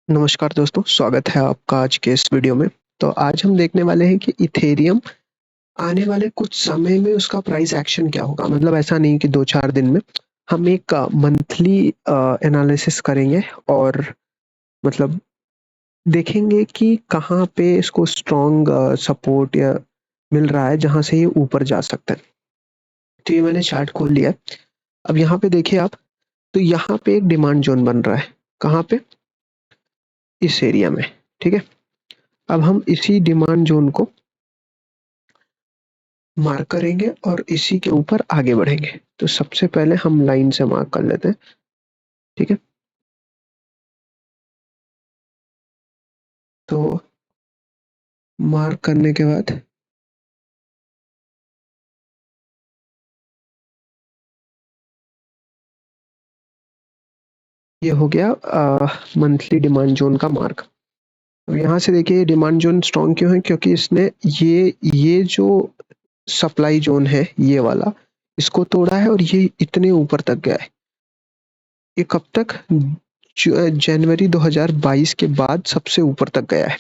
नमस्कार दोस्तों, स्वागत है आपका आज के इस वीडियो में। तो आज हम देखने वाले हैं कि इथेरियम आने वाले कुछ समय में उसका प्राइस एक्शन क्या होगा। मतलब ऐसा नहीं कि 2-4 दिन में, हम एक मंथली एनालिसिस करेंगे और मतलब देखेंगे कि कहाँ पे इसको स्ट्रॉन्ग सपोर्ट या मिल रहा है जहाँ से ये ऊपर जा सकता है। तो ये मैंने चार्ट खोल लिया है। अब यहाँ पे देखिए आप, तो यहाँ पे एक डिमांड ज़ोन बन रहा है। कहाँ पे? इस एरिया में, ठीक है? अब हम इसी डिमांड ज़ोन को मार्क करेंगे और इसी के ऊपर आगे बढ़ेंगे। तो सबसे पहले हम लाइन से मार्क कर लेते हैं, ठीक है? तो मार्क करने के बाद ये हो गया मंथली डिमांड जोन का मार्क। अब यहाँ से देखिए डिमांड जोन स्ट्रॉन्ग क्यों है? क्योंकि इसने ये जो सप्लाई जोन है ये वाला, इसको तोड़ा है और ये इतने ऊपर तक गया है। ये कब तक? जनवरी 2022 के बाद सबसे ऊपर तक गया है,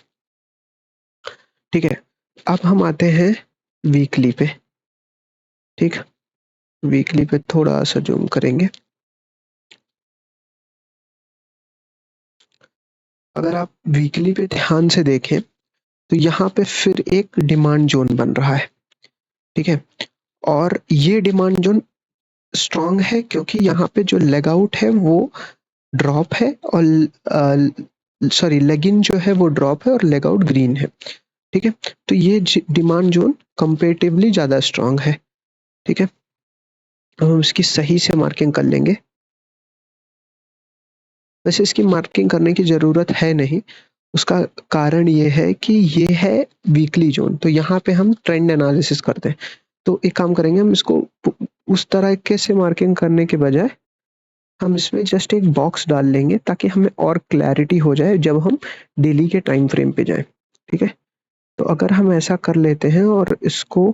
ठीक है? अब हम आते हैं वीकली पे, ठीक? वीकली पे थोड़ा सा जूम करेंगे। अगर आप वीकली पे ध्यान से देखें तो यहाँ पे फिर एक डिमांड जोन बन रहा है, ठीक है? और ये डिमांड जोन स्ट्रॉन्ग है क्योंकि यहाँ पे जो लेग आउट है वो ड्रॉप है और सॉरी लेग इन जो है वो ड्रॉप है और लेग आउट ग्रीन है, ठीक है? तो ये डिमांड जोन कंपेरेटिवली ज़्यादा स्ट्रॉन्ग है, ठीक है? अब हम इसकी सही से मार्किंग कर लेंगे। वैसे इसकी मार्किंग करने की ज़रूरत है नहीं, उसका कारण ये है कि ये है वीकली जोन, तो यहाँ पे हम ट्रेंड एनालिसिस करते हैं। तो एक काम करेंगे, हम इसको उस तरीके से मार्किंग करने के बजाय हम इसमें जस्ट एक बॉक्स डाल लेंगे ताकि हमें और क्लैरिटी हो जाए जब हम डेली के टाइम फ्रेम पे जाएं, ठीक है? तो अगर हम ऐसा कर लेते हैं और इसको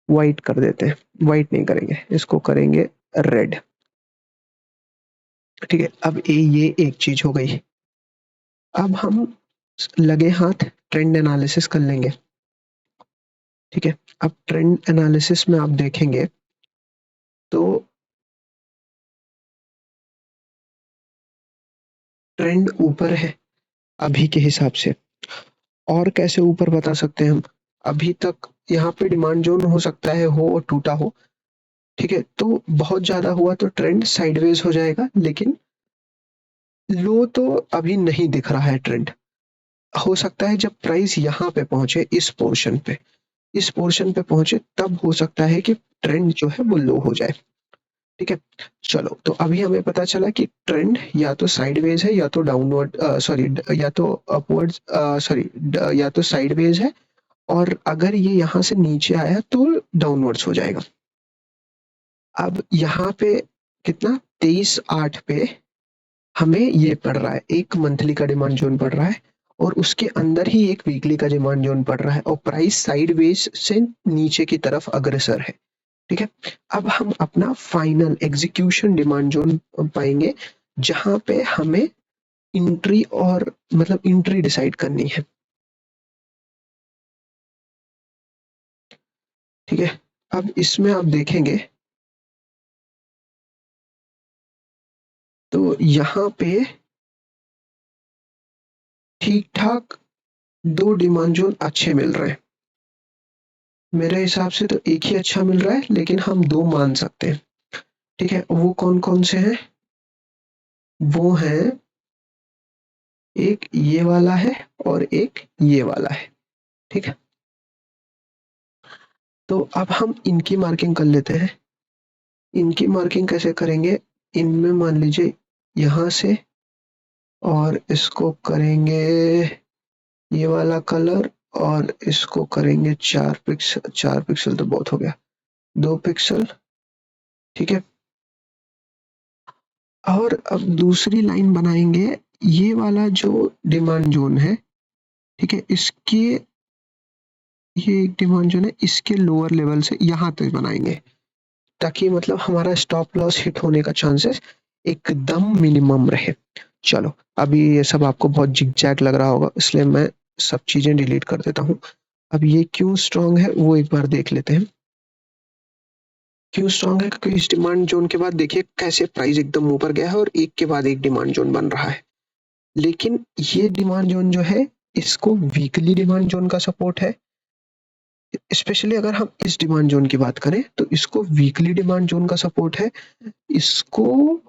वाइट कर देते हैं, वाइट नहीं करेंगे, इसको करेंगे रेड, ठीक है? अब ये एक चीज हो गई। अब हम लगे हाथ ट्रेंड एनालिसिस कर लेंगे, ठीक है? अब ट्रेंड एनालिसिस में आप देखेंगे तो ट्रेंड ऊपर है अभी के हिसाब से। और कैसे ऊपर बता सकते हैं हम? अभी तक यहाँ पे डिमांड जोन हो सकता है हो और टूटा हो, ठीक है? तो बहुत ज्यादा हुआ तो ट्रेंड साइडवेज हो जाएगा, लेकिन लो तो अभी नहीं दिख रहा है ट्रेंड। हो सकता है जब प्राइस यहाँ पे पहुंचे, इस पोर्शन पे पहुंचे, तब हो सकता है कि ट्रेंड जो है वो लो हो जाए, ठीक है? चलो, तो अभी हमें पता चला कि ट्रेंड या तो साइडवेज है या तो डाउनवर्ड सॉरी या तो अपवर्ड्स सॉरी या तो साइडवेज है, और अगर ये यहाँ से नीचे आया तो डाउनवर्ड्स हो जाएगा। अब यहाँ पे कितना 23.8 पे हमें ये पड़ रहा है, एक मंथली का डिमांड जोन पड़ रहा है और उसके अंदर ही एक वीकली का डिमांड जोन पड़ रहा है और प्राइस साइडवेज से नीचे की तरफ अग्रसर है, ठीक है? अब हम अपना फाइनल एग्जीक्यूशन डिमांड जोन पाएंगे जहां पे हमें इंट्री और मतलब इंट्री डिसाइड करनी है, ठीक है? अब इसमें आप देखेंगे तो यहाँ पे ठीक ठाक दो डिमांड जोन अच्छे मिल रहे हैं। मेरे हिसाब से तो एक ही अच्छा मिल रहा है, लेकिन हम दो मान सकते हैं, ठीक है? वो कौन कौन से हैं? वो है एक ये वाला है और एक ये वाला है, ठीक है? तो अब हम इनकी मार्किंग कर लेते हैं। इनकी मार्किंग कैसे करेंगे? इनमें मान लीजिए यहाँ से, और इसको करेंगे ये वाला कलर और इसको करेंगे 4 पिक्सल, 4 पिक्सल तो बहुत हो गया, 2 पिक्सल, ठीक है? और अब दूसरी लाइन बनाएंगे, ये वाला जो डिमांड जोन है, ठीक है? इसके ये एक डिमांड जोन है, इसके लोअर लेवल से यहाँ तक बनाएंगे ताकि मतलब हमारा स्टॉप लॉस हिट होने का चांसेस एकदम मिनिमम रहे। चलो, अभी ये सब आपको बहुत जिग-जैग लग रहा होगा, इसलिए मैं सब चीज़ें डिलीट कर देता हूँ। अब ये क्यों स्ट्रॉन्ग है वो एक बार देख लेते हैं। क्यों स्ट्रॉन्ग है? क्योंकि इस डिमांड ज़ोन के बाद देखिए कैसे प्राइस एकदम ऊपर गया है और एक के बाद एक डिमांड ज़ोन बन रहा है। लेकिन ये डिमांड ज़ोन जो है, इसको वीकली डिमांड ज़ोन का सपोर्ट है। स्पेशली अगर हम इस डिमांड ज़ोन की बात करें तो इसको वीकली डिमांड ज़ोन का सपोर्ट है, इसको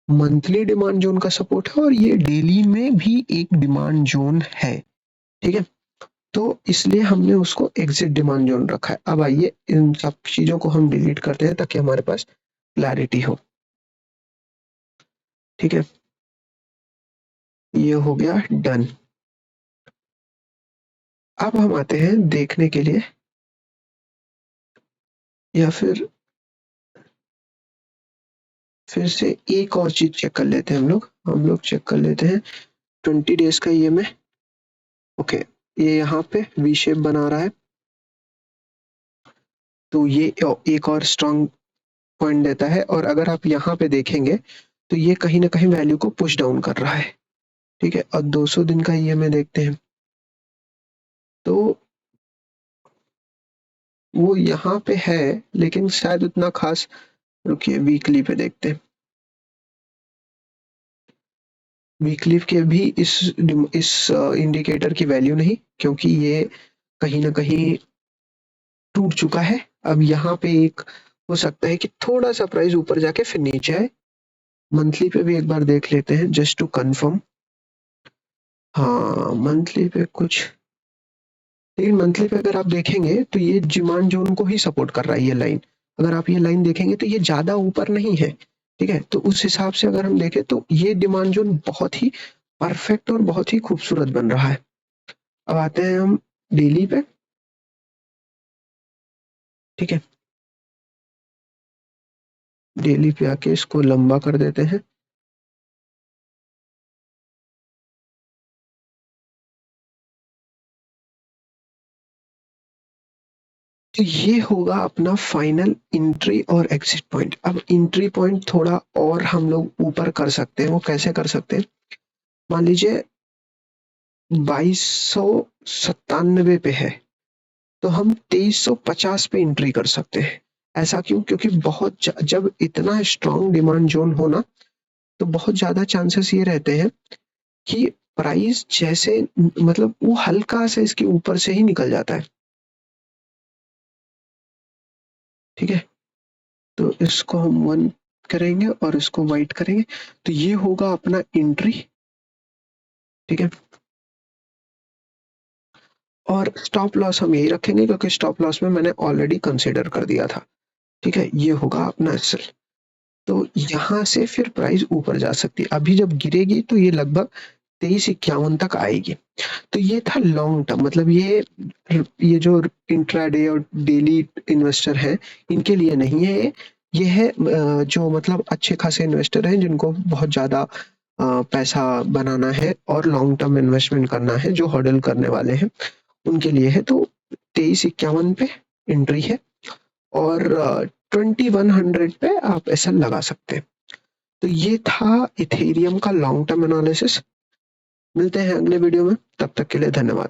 मंथली डिमांड ज़ोन का सपोर्ट है और ये डेली में भी एक डिमांड ज़ोन है। ठीक है? तो इसलिए हमने उसको एग्जिट डिमांड ज़ोन रखा है। अब आइए इन सब चीज़ों को हम डिलीट करते हैं ताकि हमारे पास क्लैरिटी हो। ठीक है? ये हो गया डन। अब हम आते हैं देखने के लिए, या फिर से एक और चीज़ चेक कर लेते हैं हम लोग चेक कर लेते हैं 20 डेज़ का ईएमए। ओके, ये यहाँ पे वी शेप बना रहा है, तो ये एक और स्ट्रॉन्ग पॉइंट देता है और अगर आप यहाँ पे देखेंगे तो ये कहीं ना कहीं वैल्यू को पुश डाउन कर रहा है। ठीक है, और 200 दिन का ईएमए देखते हैं तो वो यहाँ पे है लेकिन शायद उतना खास। रुकिए, वीकली पे देखते हैं। वीकली के भी इस इंडिकेटर की वैल्यू नहीं, क्योंकि ये कहीं ना कहीं टूट चुका है। अब यहाँ पे एक हो सकता है कि थोड़ा सा प्राइस ऊपर जाके फिर नीचे आए। मंथली पे भी एक बार देख लेते हैं जस्ट टू कंफर्म। हाँ, मंथली पे कुछ, लेकिन मंथली पे अगर आप देखेंगे तो ये डिमांड जोन को ही सपोर्ट कर रहा है ये लाइन। अगर आप ये लाइन देखेंगे तो ये ज्यादा ऊपर नहीं है। ठीक है, तो उस हिसाब से अगर हम देखें तो ये डिमांड जोन बहुत ही परफेक्ट और बहुत ही खूबसूरत बन रहा है। अब आते हैं हम डेली पे। ठीक है, डेली पे आके इसको लंबा कर देते हैं। तो ये होगा अपना फाइनल एंट्री और एग्जिट पॉइंट। अब एंट्री पॉइंट थोड़ा और हम लोग ऊपर कर सकते हैं। वो कैसे कर सकते हैं? मान लीजिए 2297 पे है तो हम 2350 पे एंट्री कर सकते हैं। ऐसा क्यों? क्योंकि जब इतना स्ट्रॉन्ग डिमांड जोन हो ना, तो बहुत ज्यादा चांसेस ये रहते हैं कि प्राइस जैसे मतलब वो हल्का से इसके ऊपर से ही निकल जाता है। ठीक है, तो इसको हम 1 करेंगे और इसको वाइट करेंगे, तो ये होगा अपना एंट्री। ठीक है, और स्टॉप लॉस हम यही रखेंगे क्योंकि स्टॉप लॉस में मैंने ऑलरेडी कंसिडर कर दिया था। ठीक है, ये होगा अपना एसएल। तो यहाँ से फिर प्राइस ऊपर जा सकती है। अभी जब गिरेगी तो ये लगभग 2351 तक आएगी। तो ये था लॉन्ग टर्म, मतलब ये जो इंट्राडे और डेली इन्वेस्टर है इनके लिए नहीं है। ये है जो मतलब अच्छे खासे इन्वेस्टर हैं जिनको बहुत ज्यादा पैसा बनाना है और लॉन्ग टर्म इन्वेस्टमेंट करना है, जो हॉडल करने वाले हैं उनके लिए है। तो 2351 पे एंट्री है और 2100 पे आप ऐसा लगा सकते हैं। तो ये था इथेरियम का लॉन्ग टर्म एनालिसिस। मिलते हैं अगले वीडियो में, तब तक के लिए धन्यवाद।